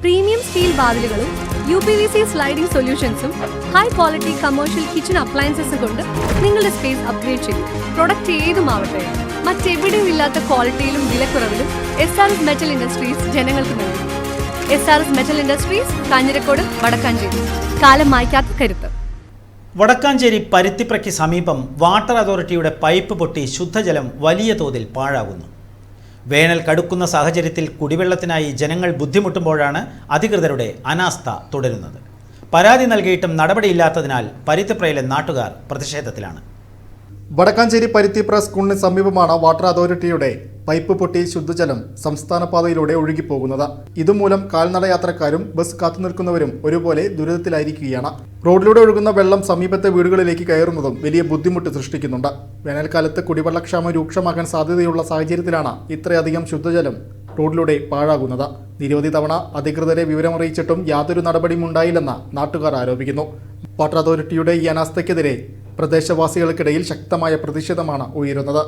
Premium steel വാതിലുകളും UPVC sliding സൊല്യൂഷൻസും high quality commercial kitchen അപ്ലയൻസസും കൊണ്ട് നിങ്ങളുടെ സ്പേസ് അപ്ഗ്രേഡ് ചെയ്യും. പ്രൊഡക്റ്റ് ഏതുമാവട്ടെ, മറ്റെവിടെയും ഇല്ലാത്ത ക്വാളിറ്റിയിലും വിലക്കുറവിലും SRS മെറ്റൽ ഇൻഡസ്ട്രീസ് ജനങ്ങൾക്ക് നൽകും. SRS metal industries, Kanjirakode, Vadakkanchery. കാലം മായ്ക്കാത്ത കരുത്ത്. വടക്കാഞ്ചേരി പരുത്തിപ്രയ്ക്ക് സമീപം വാട്ടർ അതോറിറ്റിയുടെ പൈപ്പ് പൊട്ടി ശുദ്ധജലം വലിയ തോതിൽ പാഴാകുന്നു. വേനൽ കടുക്കുന്ന സാഹചര്യത്തിൽ കുടിവെള്ളത്തിനായി ജനങ്ങൾ ബുദ്ധിമുട്ടുമ്പോഴാണ് അധികൃതരുടെ അനാസ്ഥ തുടരുന്നത്. പരാതി നൽകിയിട്ടും നടപടിയില്ലാത്തതിനാൽ പരുത്തിപ്രയിലെ നാട്ടുകാർ പ്രതിഷേധത്തിലാണ്. വടക്കാഞ്ചേരി പരുത്തിപ്ര സ്കൂളിന് സമീപമാണ് വാട്ടർ അതോറിറ്റിയുടെ പൈപ്പ് പൊട്ടി ശുദ്ധജലം സംസ്ഥാന പാതയിലൂടെ ഒഴുകിപ്പോകുന്നത്. ഇതുമൂലം കാൽനട യാത്രക്കാരും ബസ് കാത്തുനിൽക്കുന്നവരും ഒരുപോലെ ദുരിതത്തിലായിരിക്കുകയാണ്. റോഡിലൂടെ ഒഴുകുന്ന വെള്ളം സമീപത്തെ വീടുകളിലേക്ക് കയറുന്നതും വലിയ ബുദ്ധിമുട്ട് സൃഷ്ടിക്കുന്നുണ്ട്. വേനൽക്കാലത്ത് കുടിവെള്ളക്ഷാമം രൂക്ഷമാകാൻ സാധ്യതയുള്ള സാഹചര്യത്തിലാണ് ഇത്രയധികം ശുദ്ധജലം റോഡിലൂടെ പാഴാകുന്നത്. നിരവധി തവണ അധികൃതരെ വിവരമറിയിച്ചിട്ടും യാതൊരു നടപടിയും ഉണ്ടായില്ലെന്ന് നാട്ടുകാർ ആരോപിക്കുന്നു. വാട്ടർ അതോറിറ്റിയുടെ ഈ അനാസ്ഥയ്ക്കെതിരെ പ്രദേശവാസികൾക്കിടയിൽ ശക്തമായ പ്രതിഷേധമാണ് ഉയരുന്നത്.